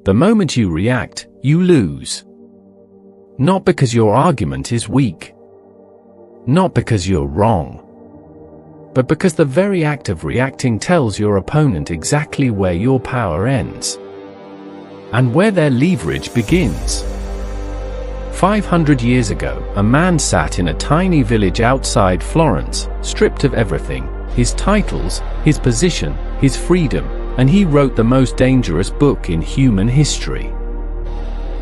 The moment you react, you lose. Not because your argument is weak. Not because you're wrong. But because the very act of reacting tells your opponent exactly where your power ends and where their leverage begins. 500 years ago, a man sat in a tiny village outside Florence, stripped of everything, his titles, his position, his freedom, and he wrote the most dangerous book in human history.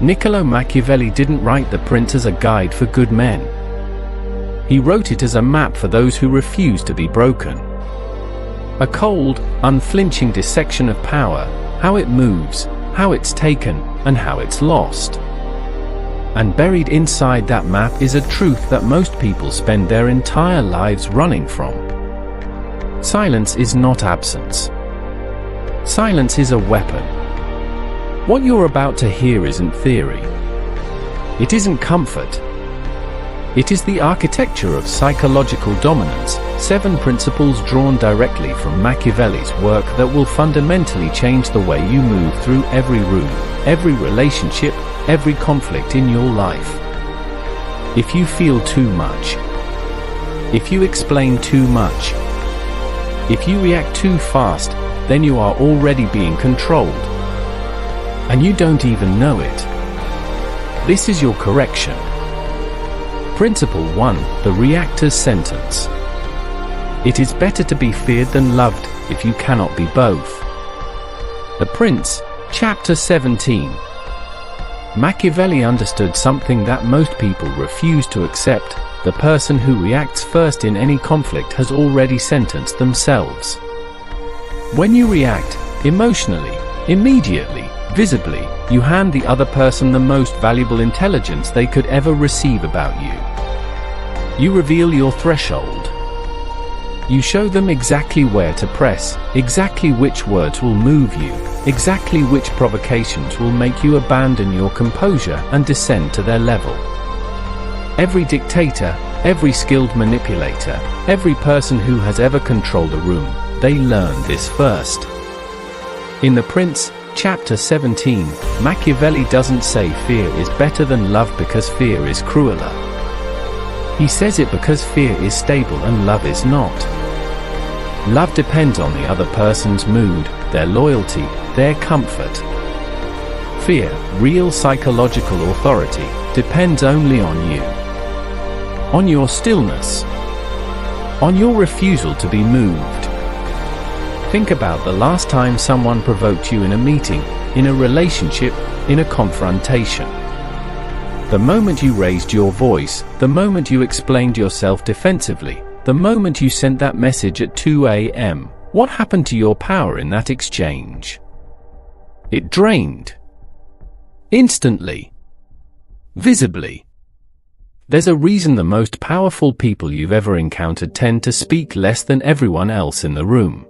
Niccolo Machiavelli didn't write The Prince as a guide for good men. He wrote it as a map for those who refuse to be broken. A cold, unflinching dissection of power, how it moves, how it's taken, and how it's lost. And buried inside that map is a truth that most people spend their entire lives running from. Silence is not absence. Silence is a weapon. What you're about to hear isn't theory. It isn't comfort. It is the architecture of psychological dominance, 7 principles drawn directly from Machiavelli's work that will fundamentally change the way you move through every room, every relationship, every conflict in your life. If you feel too much, if you explain too much, if you react too fast, then you are already being controlled. And you don't even know it. This is your correction. Principle 1, the reactor's sentence. It is better to be feared than loved, if you cannot be both. The Prince, Chapter 17. Machiavelli understood something that most people refuse to accept. The person who reacts first in any conflict has already sentenced themselves. When you react, emotionally, immediately, visibly, you hand the other person the most valuable intelligence they could ever receive about you. You reveal your threshold. You show them exactly where to press, exactly which words will move you, exactly which provocations will make you abandon your composure and descend to their level. Every dictator, every skilled manipulator, every person who has ever controlled a room, they learn this first. In The Prince, Chapter 17, Machiavelli doesn't say fear is better than love because fear is crueler. He says it because fear is stable and love is not. Love depends on the other person's mood, their loyalty, their comfort. Fear, real psychological authority, depends only on you. On your stillness. On your refusal to be moved. Think about the last time someone provoked you in a meeting, in a relationship, in a confrontation. The moment you raised your voice, the moment you explained yourself defensively, the moment you sent that message at 2 a.m., what happened to your power in that exchange? It drained. Instantly. Visibly. There's a reason the most powerful people you've ever encountered tend to speak less than everyone else in the room.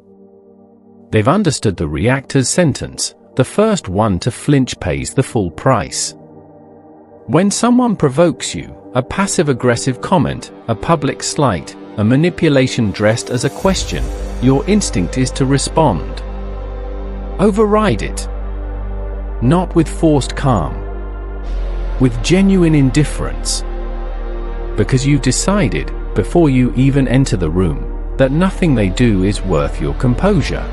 They've understood the reactor's sentence: the first one to flinch pays the full price. When someone provokes you, a passive-aggressive comment, a public slight, a manipulation dressed as a question, your instinct is to respond. Override it. Not with forced calm. With genuine indifference. Because you've decided, before you even enter the room, that nothing they do is worth your composure.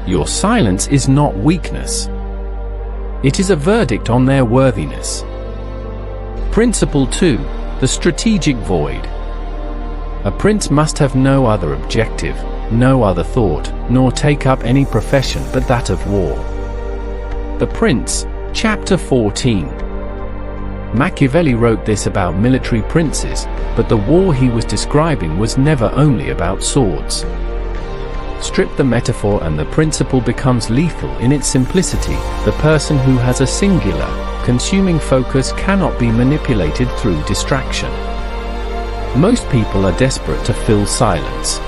Your silence is not weakness. It is a verdict on their worthiness. Principle 2, the strategic void. A prince must have no other objective, no other thought, nor take up any profession but that of war. The Prince, Chapter 14. Machiavelli wrote this about military princes, but the war he was describing was never only about swords. Strip the metaphor and the principle becomes lethal in its simplicity. The person who has a singular, consuming focus cannot be manipulated through distraction. Most people are desperate to fill silence.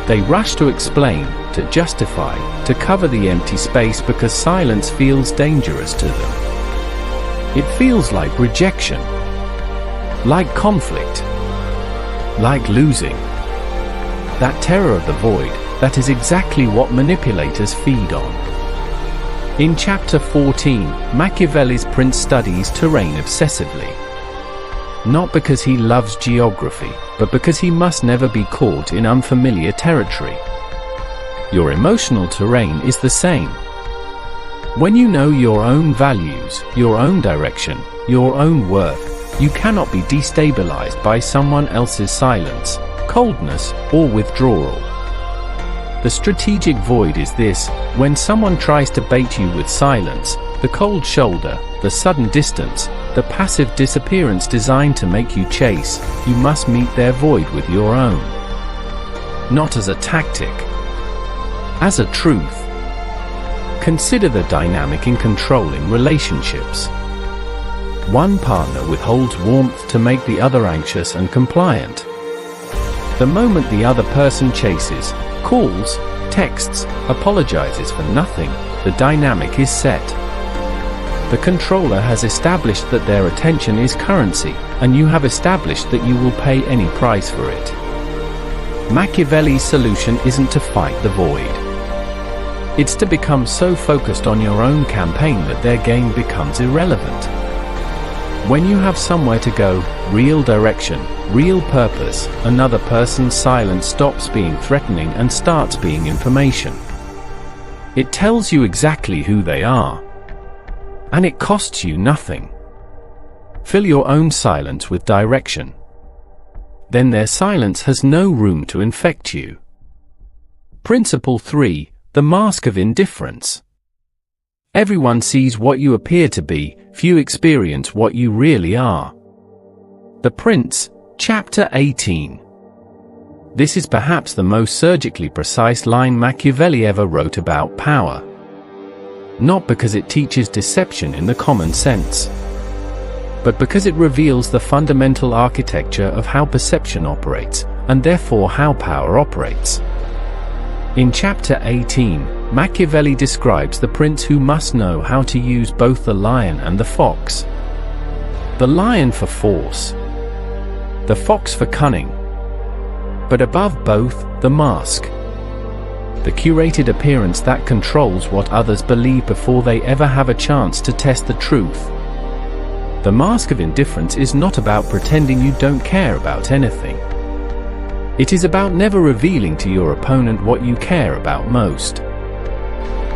They rush to explain, to justify, to cover the empty space because silence feels dangerous to them. It feels like rejection, like conflict, like losing. That terror of the void, that is exactly what manipulators feed on. In Chapter 14, Machiavelli's prince studies terrain obsessively. Not because he loves geography, but because he must never be caught in unfamiliar territory. Your emotional terrain is the same. When you know your own values, your own direction, your own worth, you cannot be destabilized by someone else's silence, coldness, or withdrawal. The strategic void is this: when someone tries to bait you with silence, the cold shoulder, the sudden distance, the passive disappearance designed to make you chase, you must meet their void with your own. Not as a tactic, as a truth. Consider the dynamic in controlling relationships. One partner withholds warmth to make the other anxious and compliant. The moment the other person chases, calls, texts, apologizes for nothing, the dynamic is set. The controller has established that their attention is currency, and you have established that you will pay any price for it. Machiavelli's solution isn't to fight the void. It's to become so focused on your own campaign that their game becomes irrelevant. When you have somewhere to go, real direction, real purpose, another person's silence stops being threatening and starts being information. It tells you exactly who they are. And it costs you nothing. Fill your own silence with direction. Then their silence has no room to infect you. Principle 3. The mask of indifference. Everyone sees what you appear to be, few experience what you really are. The Prince, Chapter 18. This is perhaps the most surgically precise line Machiavelli ever wrote about power. Not because it teaches deception in the common sense, but because it reveals the fundamental architecture of how perception operates, and therefore how power operates. In Chapter 18, Machiavelli describes the prince who must know how to use both the lion and the fox. The lion for force, the fox for cunning, but above both, the mask. The curated appearance that controls what others believe before they ever have a chance to test the truth. The mask of indifference is not about pretending you don't care about anything. It is about never revealing to your opponent what you care about most.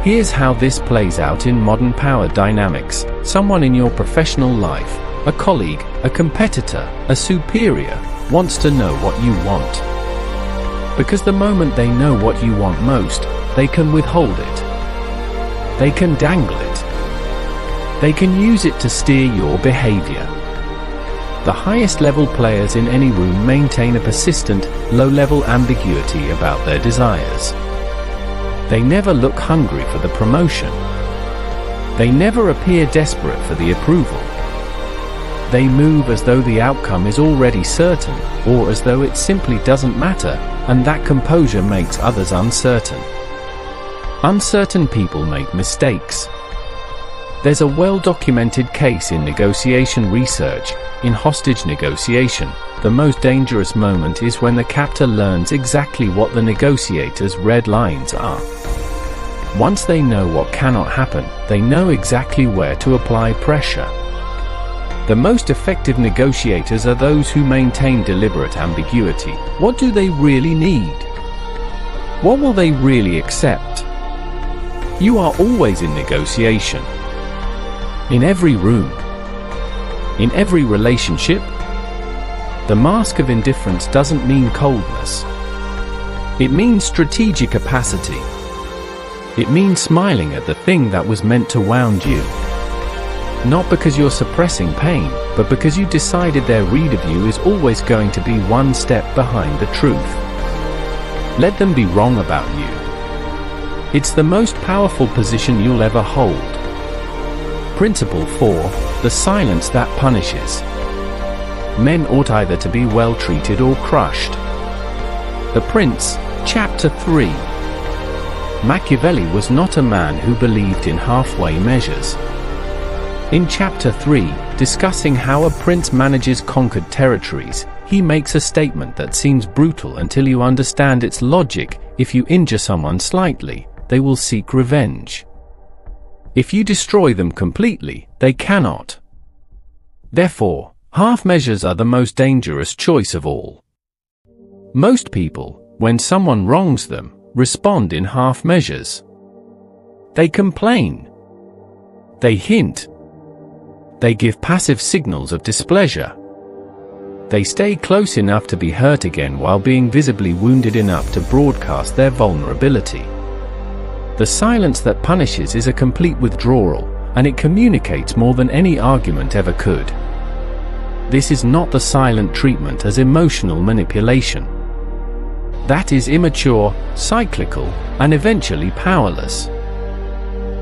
Here's how this plays out in modern power dynamics. Someone in your professional life, a colleague, a competitor, a superior, wants to know what you want. Because the moment they know what you want most, they can withhold it. They can dangle it. They can use it to steer your behavior. The highest level players in any room maintain a persistent, low-level ambiguity about their desires. They never look hungry for the promotion. They never appear desperate for the approval. They move as though the outcome is already certain, or as though it simply doesn't matter, and that composure makes others uncertain. Uncertain people make mistakes. There's a well-documented case in negotiation research. In hostage negotiation, the most dangerous moment is when the captor learns exactly what the negotiator's red lines are. Once they know what cannot happen, they know exactly where to apply pressure. The most effective negotiators are those who maintain deliberate ambiguity. What do they really need? What will they really accept? You are always in negotiation. In every room. In every relationship. The mask of indifference doesn't mean coldness. It means strategic opacity. It means smiling at the thing that was meant to wound you. Not because you're suppressing pain, but because you decided their read of you is always going to be one step behind the truth. Let them be wrong about you. It's the most powerful position you'll ever hold. Principle 4. The silence that punishes. Men ought either to be well treated or crushed. The Prince, Chapter 3. Machiavelli was not a man who believed in halfway measures. In Chapter 3, discussing how a prince manages conquered territories, he makes a statement that seems brutal until you understand its logic. If you injure someone slightly, they will seek revenge. If you destroy them completely, they cannot. Therefore, half measures are the most dangerous choice of all. Most people, when someone wrongs them, respond in half measures. They complain. They hint. They give passive signals of displeasure. They stay close enough to be hurt again while being visibly wounded enough to broadcast their vulnerability. The silence that punishes is a complete withdrawal, and it communicates more than any argument ever could. This is not the silent treatment as emotional manipulation. That is immature, cyclical, and eventually powerless.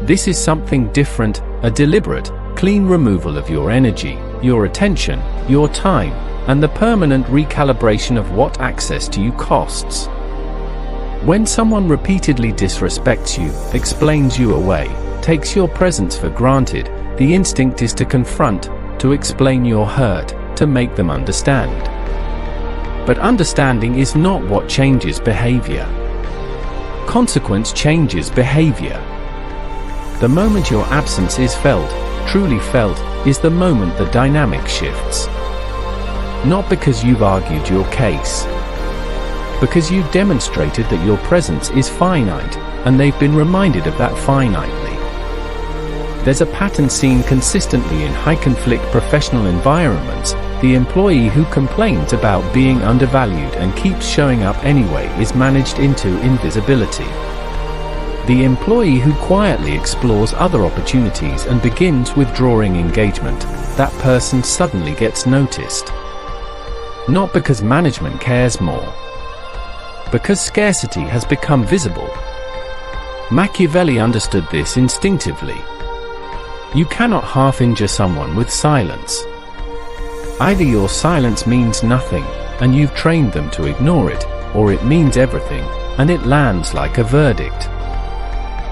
This is something different, a deliberate, clean removal of your energy, your attention, your time, and the permanent recalibration of what access to you costs. When someone repeatedly disrespects you, explains you away, takes your presence for granted, the instinct is to confront, to explain your hurt, to make them understand. But understanding is not what changes behavior. Consequence changes behavior. The moment your absence is felt, truly felt, is the moment the dynamic shifts. Not because you've argued your case. Because you've demonstrated that your presence is finite, and they've been reminded of that finitely. There's a pattern seen consistently in high-conflict professional environments. The employee who complains about being undervalued and keeps showing up anyway is managed into invisibility. The employee who quietly explores other opportunities and begins withdrawing engagement, that person suddenly gets noticed. Not because management cares more. Because scarcity has become visible. Machiavelli understood this instinctively. You cannot half-injure someone with silence. Either your silence means nothing, and you've trained them to ignore it, or it means everything, and it lands like a verdict.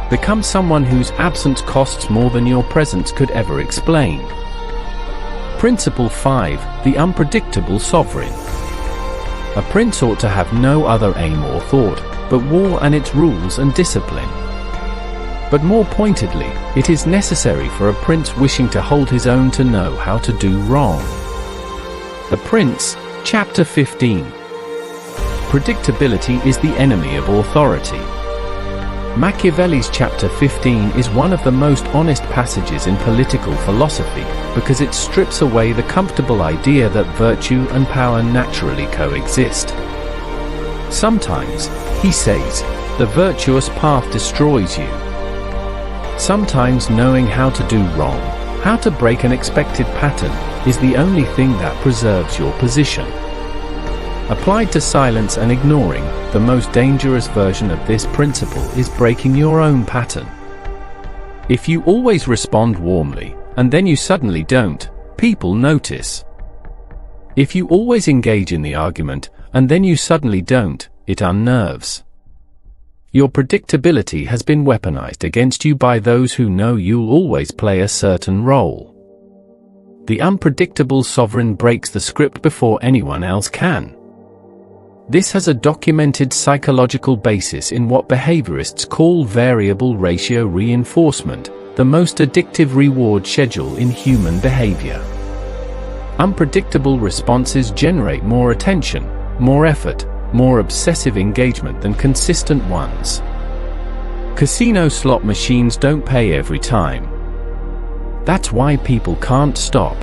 Become someone whose absence costs more than your presence could ever explain. Principle 5, the unpredictable sovereign. A prince ought to have no other aim or thought, but war and its rules and discipline. But more pointedly, it is necessary for a prince wishing to hold his own to know how to do wrong. The Prince, Chapter 15. Predictability is the enemy of authority. Machiavelli's Chapter 15 is one of the most honest passages in political philosophy, because it strips away the comfortable idea that virtue and power naturally coexist. Sometimes, he says, the virtuous path destroys you. Sometimes knowing how to do wrong, how to break an expected pattern, is the only thing that preserves your position. Applied to silence and ignoring, the most dangerous version of this principle is breaking your own pattern. If you always respond warmly, and then you suddenly don't, people notice. If you always engage in the argument, and then you suddenly don't, it unnerves. Your predictability has been weaponized against you by those who know you'll always play a certain role. The unpredictable sovereign breaks the script before anyone else can. This has a documented psychological basis in what behaviorists call variable ratio reinforcement, the most addictive reward schedule in human behavior. Unpredictable responses generate more attention, more effort, more obsessive engagement than consistent ones. Casino slot machines don't pay every time. That's why people can't stop.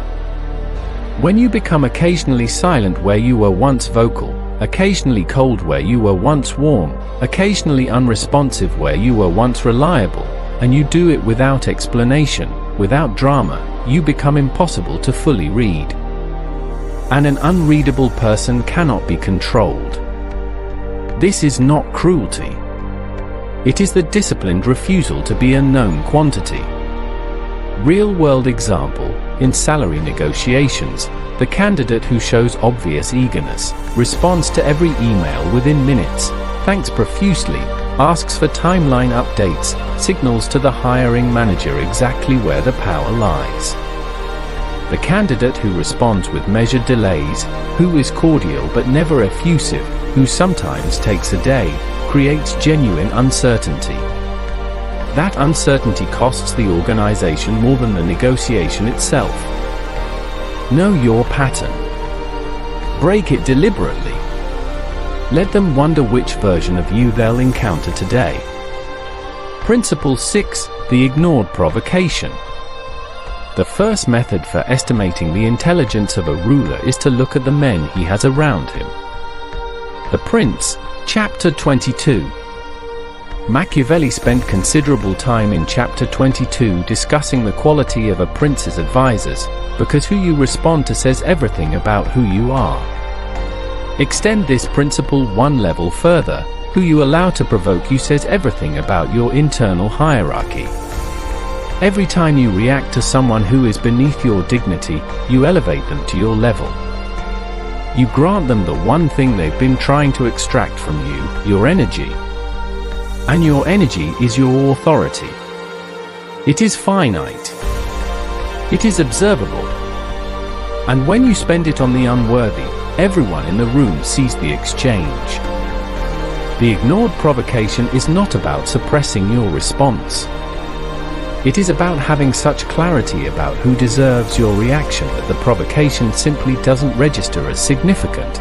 When you become occasionally silent where you were once vocal, occasionally cold where you were once warm, occasionally unresponsive where you were once reliable, and you do it without explanation, without drama, you become impossible to fully read. And an unreadable person cannot be controlled. This is not cruelty. It is the disciplined refusal to be a known quantity. Real-world example, in salary negotiations, the candidate who shows obvious eagerness, responds to every email within minutes, thanks profusely, asks for timeline updates, signals to the hiring manager exactly where the power lies. The candidate who responds with measured delays, who is cordial but never effusive, who sometimes takes a day, creates genuine uncertainty. That uncertainty costs the organization more than the negotiation itself. Know your pattern. Break it deliberately. Let them wonder which version of you they'll encounter today. Principle 6. The ignored provocation. The first method for estimating the intelligence of a ruler is to look at the men he has around him. The Prince, Chapter 22. Machiavelli spent considerable time in Chapter 22 discussing the quality of a prince's advisors, because who you respond to says everything about who you are. Extend this principle one level further. Who you allow to provoke you says everything about your internal hierarchy. Every time you react to someone who is beneath your dignity, you elevate them to your level. You grant them the one thing they've been trying to extract from you, your energy. And your energy is your authority. It is finite. It is observable. And when you spend it on the unworthy, everyone in the room sees the exchange. The ignored provocation is not about suppressing your response. It is about having such clarity about who deserves your reaction that the provocation simply doesn't register as significant.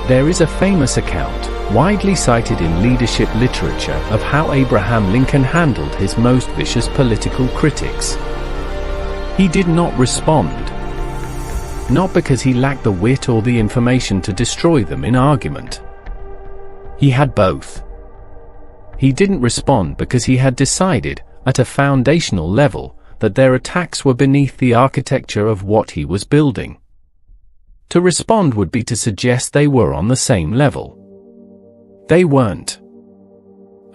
There is a famous account, widely cited in leadership literature, of how Abraham Lincoln handled his most vicious political critics. He did not respond. Not because he lacked the wit or the information to destroy them in argument. He had both. He didn't respond because he had decided, at a foundational level, that their attacks were beneath the architecture of what he was building. To respond would be to suggest they were on the same level. They weren't.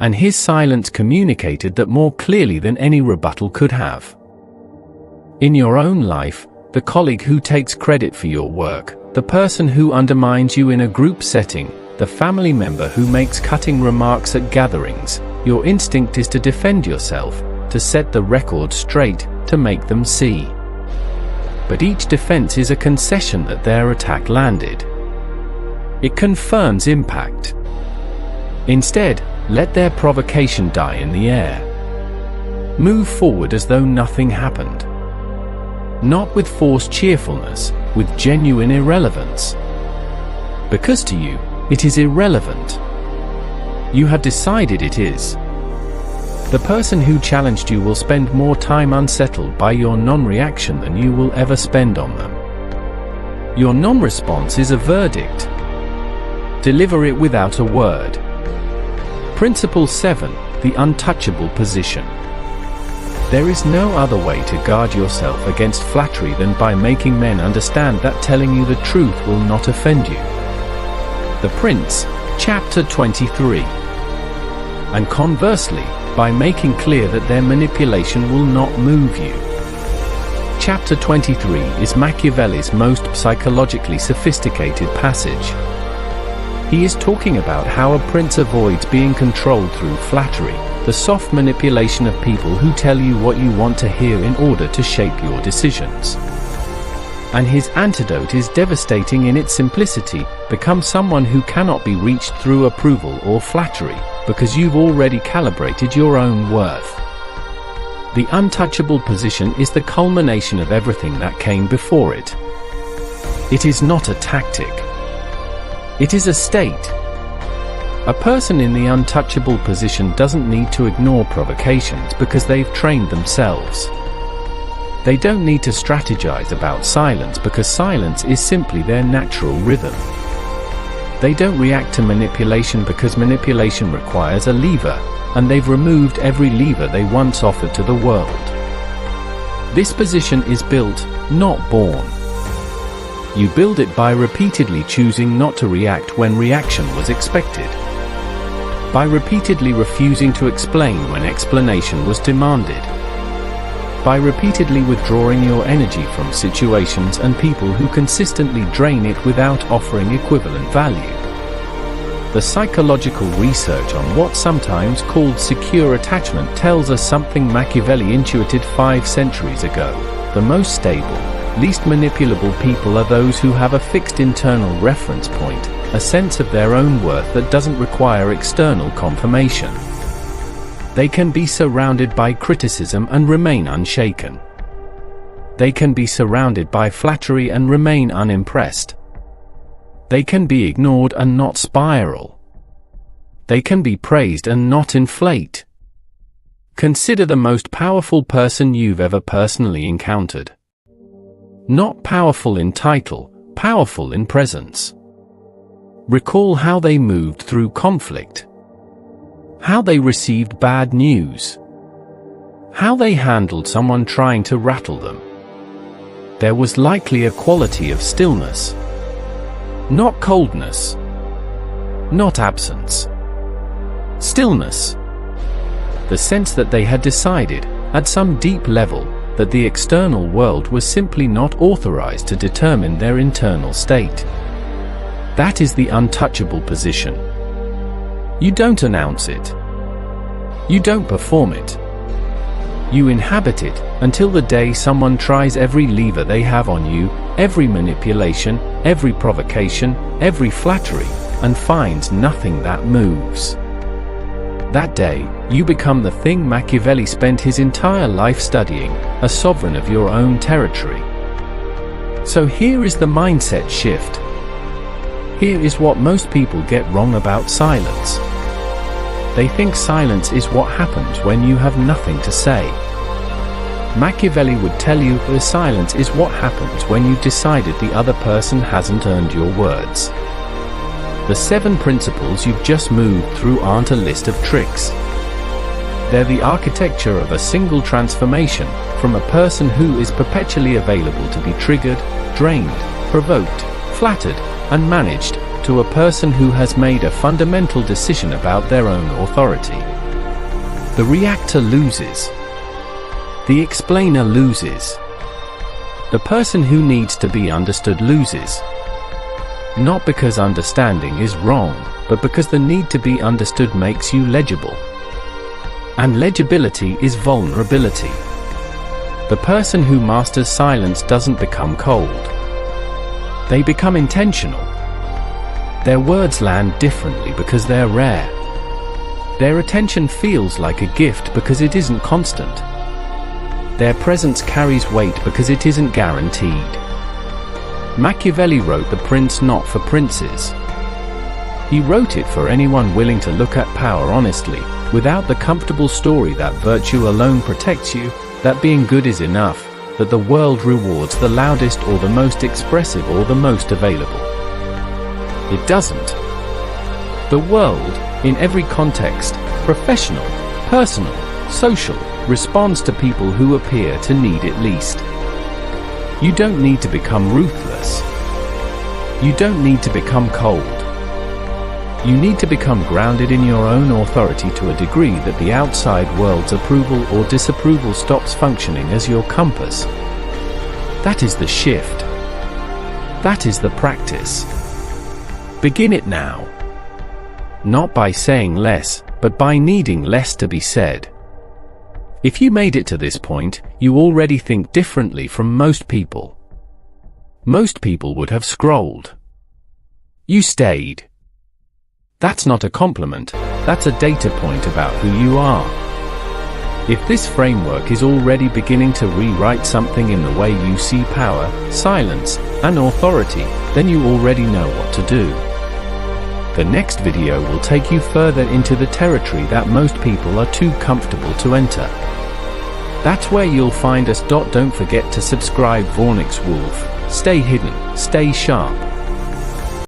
And his silence communicated that more clearly than any rebuttal could have. In your own life, the colleague who takes credit for your work, the person who undermines you in a group setting, the family member who makes cutting remarks at gatherings, your instinct is to defend yourself, to set the record straight, to make them see. But each defense is a concession that their attack landed. It confirms impact. Instead, let their provocation die in the air. Move forward as though nothing happened. Not with forced cheerfulness, with genuine irrelevance. Because to you, it is irrelevant. You have decided it is. The person who challenged you will spend more time unsettled by your non-reaction than you will ever spend on them. Your non-response is a verdict. Deliver it without a word. Principle 7. The untouchable position. There is no other way to guard yourself against flattery than by making men understand that telling you the truth will not offend you. The Prince, Chapter 23. And conversely, by making clear that their manipulation will not move you. Chapter 23 is Machiavelli's most psychologically sophisticated passage. He is talking about how a prince avoids being controlled through flattery, the soft manipulation of people who tell you what you want to hear in order to shape your decisions. And his antidote is devastating in its simplicity: become someone who cannot be reached through approval or flattery, because you've already calibrated your own worth. The untouchable position is the culmination of everything that came before it. It is not a tactic. It is a state. A person in the untouchable position doesn't need to ignore provocations because they've trained themselves. They don't need to strategize about silence because silence is simply their natural rhythm. They don't react to manipulation because manipulation requires a lever, and they've removed every lever they once offered to the world. This position is built, not born. You build it by repeatedly choosing not to react when reaction was expected. By repeatedly refusing to explain when explanation was demanded. By repeatedly withdrawing your energy from situations and people who consistently drain it without offering equivalent value. The psychological research on what's sometimes called secure attachment tells us something Machiavelli intuited 5 centuries ago. The most stable, least manipulable people are those who have a fixed internal reference point, a sense of their own worth that doesn't require external confirmation. They can be surrounded by criticism and remain unshaken. They can be surrounded by flattery and remain unimpressed. They can be ignored and not spiral. They can be praised and not inflate. Consider the most powerful person you've ever personally encountered. Not powerful in title, powerful in presence. Recall how they moved through conflict. How they received bad news. How they handled someone trying to rattle them. There was likely a quality of stillness. Not coldness. Not absence. Stillness. The sense that they had decided, at some deep level, that the external world was simply not authorized to determine their internal state. That is the untouchable position. You don't announce it. You don't perform it. You inhabit it, until the day someone tries every lever they have on you, every manipulation, every provocation, every flattery, and finds nothing that moves. That day, you become the thing Machiavelli spent his entire life studying, a sovereign of your own territory. So here is the mindset shift. Here is what most people get wrong about silence. They think silence is what happens when you have nothing to say. Machiavelli would tell you that silence is what happens when you've decided the other person hasn't earned your words. The 7 principles you've just moved through aren't a list of tricks. They're the architecture of a single transformation, from a person who is perpetually available to be triggered, drained, provoked, flattered, and managed, to a person who has made a fundamental decision about their own authority. The reactor loses. The explainer loses. The person who needs to be understood loses. Not because understanding is wrong, but because the need to be understood makes you legible. And legibility is vulnerability. The person who masters silence doesn't become cold. They become intentional. Their words land differently because they're rare. Their attention feels like a gift because it isn't constant. Their presence carries weight because it isn't guaranteed. Machiavelli wrote The Prince not for princes. He wrote it for anyone willing to look at power honestly, without the comfortable story that virtue alone protects you, that being good is enough, that the world rewards the loudest or the most expressive or the most available. It doesn't. The world, in every context, professional, personal, social, responds to people who appear to need it least. You don't need to become ruthless. You don't need to become cold. You need to become grounded in your own authority to a degree that the outside world's approval or disapproval stops functioning as your compass. That is the shift. That is the practice. Begin it now. Not by saying less, but by needing less to be said. If you made it to this point, you already think differently from most people. Most people would have scrolled. You stayed. That's not a compliment, that's a data point about who you are. If this framework is already beginning to rewrite something in the way you see power, silence, and authority, then you already know what to do. The next video will take you further into the territory that most people are too comfortable to enter. That's where you'll find us. Don't forget to subscribe. Vornix Wolf. Stay hidden, stay sharp.